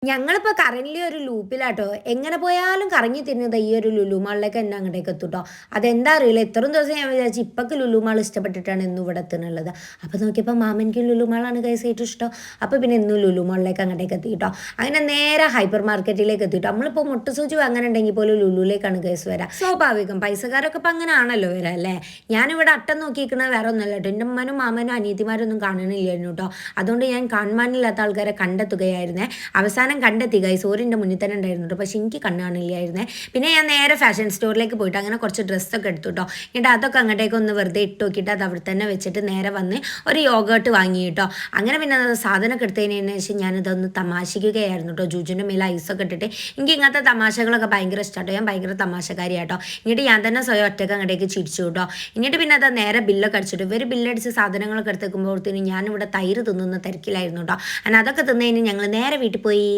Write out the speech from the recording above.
ഞങ്ങളിപ്പോ കറന്റ്ലി ഒരു ലൂപ്പിലാട്ടോ. എങ്ങനെ പോയാലും കറങ്ങി തിരിഞ്ഞത് ഈ ഒരു ലുലു മാളിലേക്ക് തന്നെ അങ്ങോട്ടേക്ക് എത്തുട്ടോ. അതെന്താ അറിയില്ല. ഇത്രയും ദിവസം ഞാൻ വിചാരിച്ചു ഇപ്പക്ക് ലുലു മാൾ ഇഷ്ടപ്പെട്ടിട്ടാണ് ഇന്നും ഇവിടെ എത്തുന്നുള്ളത്. അപ്പോൾ നോക്കിയപ്പോൾ മാമനിക്ക് ലുലു മാളാണ് ഗൈസ് ഏറ്റവും ഇഷ്ടം. അപ്പോൾ പിന്നെ ഇന്നും ലുലു മാളിലേക്ക് അങ്ങോട്ടേക്ക് എത്തിയിട്ടോ. അങ്ങനെ നേരെ ഹൈപ്പർ മാർക്കറ്റിലേക്ക് എത്തിയിട്ടോ. നമ്മളിപ്പോൾ മുട്ടുസൂചി അങ്ങനെ ഉണ്ടെങ്കിൽ പോലും ലുലുവിലേക്കാണ് ഗൈസ് വരാം. സ്വാഭാവികം പൈസക്കാരൊക്കെ ഇപ്പം അങ്ങനെ ആണല്ലോ വരാം അല്ലേ. ഞാനിവിടെ അട്ടം നോക്കിയിരിക്കണത് വേറെ ഒന്നുമല്ല കേട്ടോ. എൻ്റെ ഉമ്മനും മാമനും അനിയത്തിമാരൊന്നും കാണണില്ലായിരുന്നു കേട്ടോ. അതുകൊണ്ട് ഞാൻ കാണാനില്ലാത്ത ആൾക്കാരെ കണ്ടെത്തുകയായിരുന്നേ. അവസാനം കണ്ടെത്തി ഗൈസ്. ഓരിൻ്റെ മുന്നിൽ തന്നെ ഉണ്ടായിരുന്നു. പക്ഷെ എനിക്ക് കണ്ണ് കാണില്ലായിരുന്നേ. പിന്നെ ഞാൻ നേരെ ഫാഷൻ സ്റ്റോറിലേക്ക് പോയിട്ട് അങ്ങനെ കുറച്ച് ഡ്രസ്സൊക്കെ എടുത്തു കേട്ടോ. എന്നിട്ട് അതൊക്കെ അങ്ങോട്ടേക്ക് ഒന്ന് വെറുതെ ഇട്ട് നോക്കിയിട്ട് അത് അവിടെ തന്നെ വെച്ചിട്ട് നേരെ വന്ന് ഒരു യോഗേർട്ട് വാങ്ങി കേട്ടോ. അങ്ങനെ പിന്നെ സാധനമൊക്കെ എടുത്തതിന് ശേഷം ഞാനിതൊന്ന് തമാശിക്കുകയായിരുന്നു കേട്ടോ. ജൂജിൻ്റെ മേലെ ഐസൊക്കെ ഇട്ടിട്ട് എനിക്ക് ഇങ്ങനത്തെ തമാശകളൊക്കെ ഭയങ്കര ഇഷ്ടമാട്ടോ. ഞാൻ ഭയങ്കര തമാശക്കാരിയാട്ടോ. എന്നിട്ട് ഞാൻ തന്നെ സ്വയം ഒറ്റയ്ക്ക് അങ്ങോട്ടേക്ക് ചിരിച്ചു കേട്ടോ. എന്നിട്ട് പിന്നെ അത് നേരെ ബില്ലൊക്കെ അടിച്ചിട്ട് ഇവർ ബില്ലടിച്ച് സാധനങ്ങളൊക്കെ എടുത്തേക്കുമ്പോഴത്തേനും ഞാനിവിടെ തൈര് തിന്നുന്ന തിരക്കിലായിരുന്നു കേട്ടോ. അങ്ങനെ അതൊക്കെ തിന്നതിന് ഞങ്ങൾ നേരെ വീട്ടിൽ പോയി.